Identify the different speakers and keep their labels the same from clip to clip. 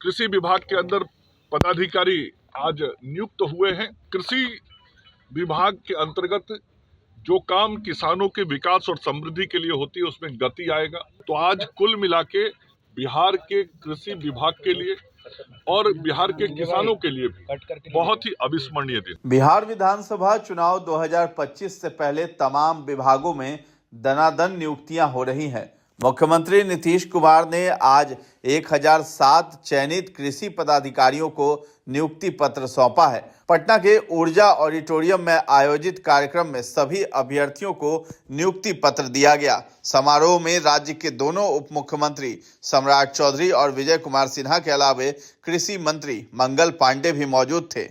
Speaker 1: कृषि विभाग के अंदर पदाधिकारी आज नियुक्त हुए हैं। कृषि विभाग के अंतर्गत जो काम किसानों के विकास और समृद्धि के लिए होती है उसमें गति आएगा। तो आज कुल मिला के बिहार के कृषि विभाग के लिए और बिहार के किसानों के लिए भी बहुत ही अविस्मरणीय दिन।
Speaker 2: बिहार विधानसभा चुनाव 2025 से पहले तमाम विभागों में दनादन नियुक्तियां हो रही हैं। मुख्यमंत्री नीतीश कुमार ने आज 1007 चयनित कृषि पदाधिकारियों को नियुक्ति पत्र सौंपा है। पटना के ऊर्जा ऑडिटोरियम में आयोजित कार्यक्रम में सभी अभ्यर्थियों को नियुक्ति पत्र दिया गया। समारोह में राज्य के दोनों उप मुख्यमंत्री सम्राट चौधरी और विजय कुमार सिन्हा के अलावे कृषि मंत्री मंगल पांडे भी मौजूद थे।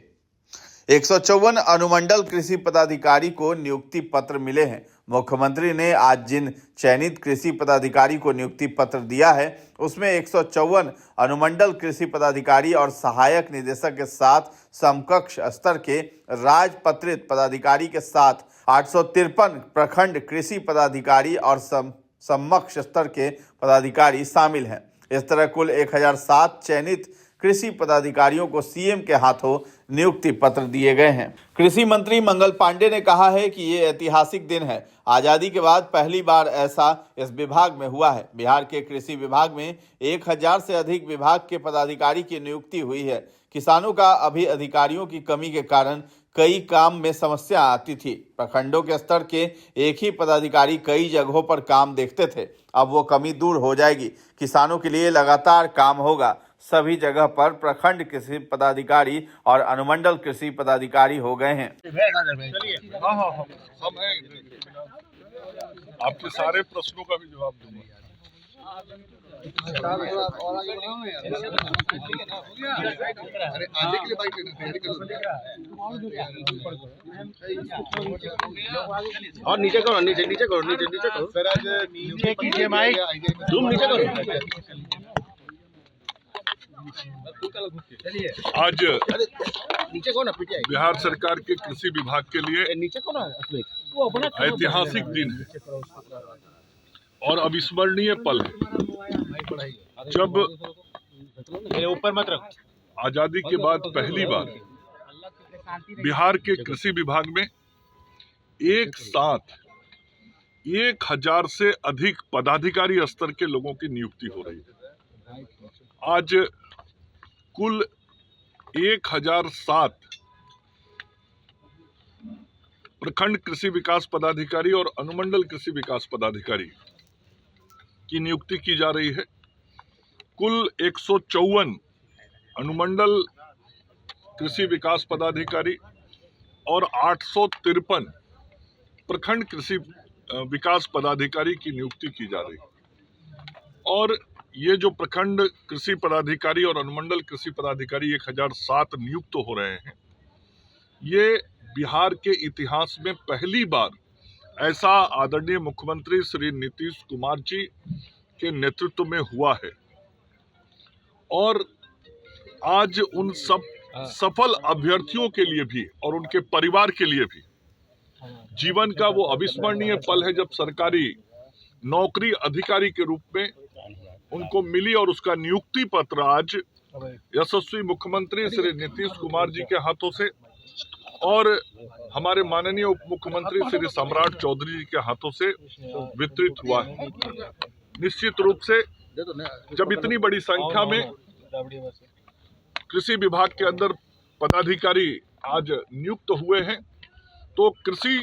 Speaker 2: 154 अनुमंडल कृषि पदाधिकारी को नियुक्ति पत्र मिले हैं। मुख्यमंत्री ने आज जिन चयनित कृषि पदाधिकारी को नियुक्ति पत्र दिया है उसमें 154 अनुमंडल कृषि पदाधिकारी और सहायक निदेशक के साथ समकक्ष स्तर के राजपत्रित पदाधिकारी के साथ 853 प्रखंड कृषि पदाधिकारी और समकक्ष स्तर के पदाधिकारी शामिल हैं। इस तरह कुल 1007 चयनित कृषि पदाधिकारियों को सीएम के हाथों नियुक्ति पत्र दिए गए हैं। कृषि मंत्री मंगल पांडे ने कहा है कि ये ऐतिहासिक दिन है। आजादी के बाद पहली बार ऐसा इस विभाग में हुआ है। बिहार के कृषि विभाग में 1000 से अधिक विभाग के पदाधिकारी की नियुक्ति हुई है। किसानों का अभी अधिकारियों की कमी के कारण कई काम में समस्या आती थी। प्रखंडों के स्तर के एक ही पदाधिकारी कई जगहों पर काम देखते थे। अब वो कमी दूर हो जाएगी। किसानों के लिए लगातार काम होगा। सभी जगह पर प्रखंड कृषि पदाधिकारी और अनुमंडल कृषि पदाधिकारी हो गए हैं।
Speaker 1: आपके सारे प्रश्नों का भी जवाब दूंगा।
Speaker 3: और नीचे करो, नीचे करो। सर आज नीचे कीजिए माइक, तुम नीचे करो।
Speaker 1: आज बिहार सरकार के कृषि विभाग के लिए ऐतिहासिक दिन है और अविस्मरणीय पल है। जब
Speaker 3: ऊपर मत रख।
Speaker 1: आजादी के बाद पहली बार बिहार के कृषि विभाग में एक साथ 1000 से अधिक पदाधिकारी स्तर के लोगों की नियुक्ति हो रही है। आज कुल 1007 प्रखंड कृषि विकास पदाधिकारी और अनुमंडल कृषि विकास पदाधिकारी की नियुक्ति की जा रही है। कुल 154 अनुमंडल कृषि विकास पदाधिकारी और 853 प्रखंड कृषि विकास पदाधिकारी की नियुक्ति की जा रही है। और ये जो प्रखंड कृषि पदाधिकारी और अनुमंडल कृषि पदाधिकारी 1007 नियुक्त हो रहे हैं, ये बिहार के इतिहास में पहली बार ऐसा आदरणीय मुख्यमंत्री श्री नीतीश कुमार जी के नेतृत्व में हुआ है। और आज उन सब सफल अभ्यर्थियों के लिए भी और उनके परिवार के लिए भी जीवन का वो अविस्मरणीय पल है जब सरकारी नौकरी अधिकारी के रूप में उनको मिली और उसका नियुक्ति पत्र आज यशस्वी मुख्यमंत्री श्री नीतीश कुमार जी के हाथों से और हमारे माननीय उप मुख्यमंत्री श्री सम्राट चौधरी जी के हाथों से वितरित हुआ है। निश्चित रूप से जब इतनी बड़ी संख्या में कृषि विभाग के अंदर पदाधिकारी आज नियुक्त हुए हैं तो कृषि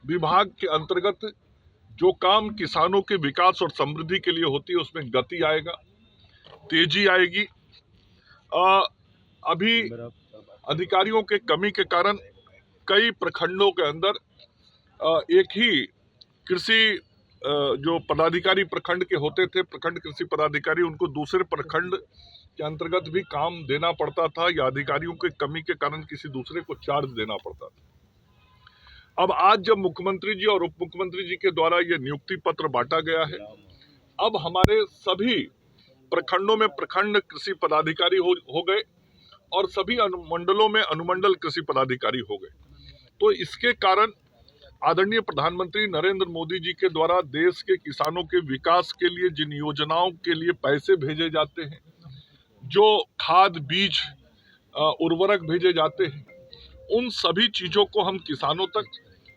Speaker 1: विभाग के अंतर्गत जो काम किसानों के विकास और समृद्धि के लिए होती है उसमें गति आएगा, तेजी आएगी। अभी अधिकारियों के कमी के कारण कई प्रखंडों के अंदर एक ही कृषि जो पदाधिकारी प्रखंड के होते थे, प्रखंड कृषि पदाधिकारी, उनको दूसरे प्रखंड के अंतर्गत भी काम देना पड़ता था या अधिकारियों के कमी के कारण किसी दूसरे को चार्ज देना पड़ता था। अब आज जब मुख्यमंत्री जी और उप मुख्यमंत्री जी के द्वारा ये नियुक्ति पत्र बांटा गया है, अब हमारे सभी प्रखंडों में प्रखंड कृषि पदाधिकारी हो गए और सभी अनुमंडलों में अनुमंडल कृषि पदाधिकारी हो गए। तो इसके कारण आदरणीय प्रधानमंत्री नरेंद्र मोदी जी के द्वारा देश के किसानों के विकास के लिए जिन योजनाओं के लिए पैसे भेजे जाते हैं, जो खाद बीज उर्वरक भेजे जाते हैं, उन सभी चीजों को हम किसानों तक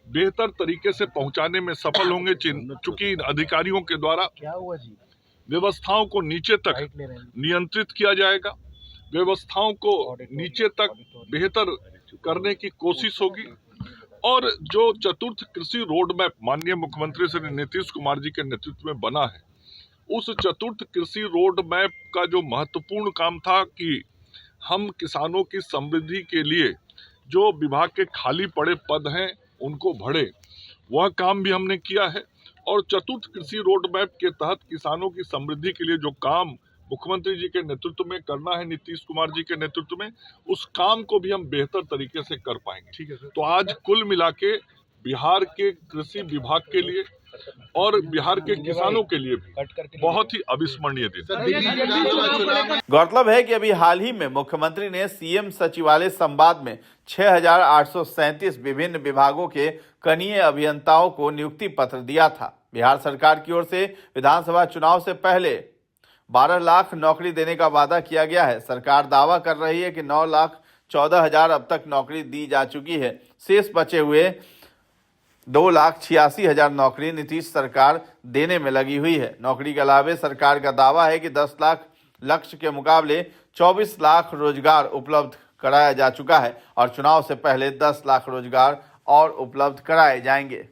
Speaker 1: बेहतर तरीके से पहुंचाने में सफल होंगे, चूंकि इन अधिकारियों के द्वारा व्यवस्थाओं को नीचे तक नियंत्रित किया जाएगा, व्यवस्थाओं को नीचे तक बेहतर करने की कोशिश होगी। और जो चतुर्थ कृषि रोड मैप माननीय मुख्यमंत्री श्री नीतीश कुमार जी के नेतृत्व में बना है, उस चतुर्थ कृषि रोड मैप का जो महत्वपूर्ण काम था कि हम किसानों की समृद्धि के लिए जो विभाग के खाली पड़े पद हैं उनको भरे, वह काम भी हमने किया है। और चतुर्थ कृषि रोड मैप के तहत किसानों की समृद्धि के लिए जो काम मुख्यमंत्री जी के नेतृत्व में करना है, नीतीश कुमार जी के नेतृत्व में, उस काम को भी हम बेहतर तरीके से कर पाएंगे। ठीक है सर। तो आज कुल मिला के बिहार के कृषि विभाग के लिए और बिहार के किसानों के लिए भी बहुत ही अविस्मरणीय दिन।
Speaker 2: गौरतलब है कि अभी हाल ही में मुख्यमंत्री ने सीएम सचिवालय संवाद में 6,837 विभिन्न विभागों के कनीय अभियंताओं को नियुक्ति पत्र दिया था। बिहार सरकार की ओर से विधानसभा चुनाव से पहले 12 लाख नौकरी देने का वादा किया गया है। सरकार दावा कर रही है कि 9,14,000 अब तक नौकरी दी जा चुकी है। शेष बचे हुए 2,86,000 नौकरी नीतीश सरकार देने में लगी हुई है। नौकरी के अलावा सरकार का दावा है कि 10 लाख लक्ष्य के मुकाबले 24 लाख रोजगार उपलब्ध कराया जा चुका है और चुनाव से पहले 10 लाख रोजगार और उपलब्ध कराए जाएंगे।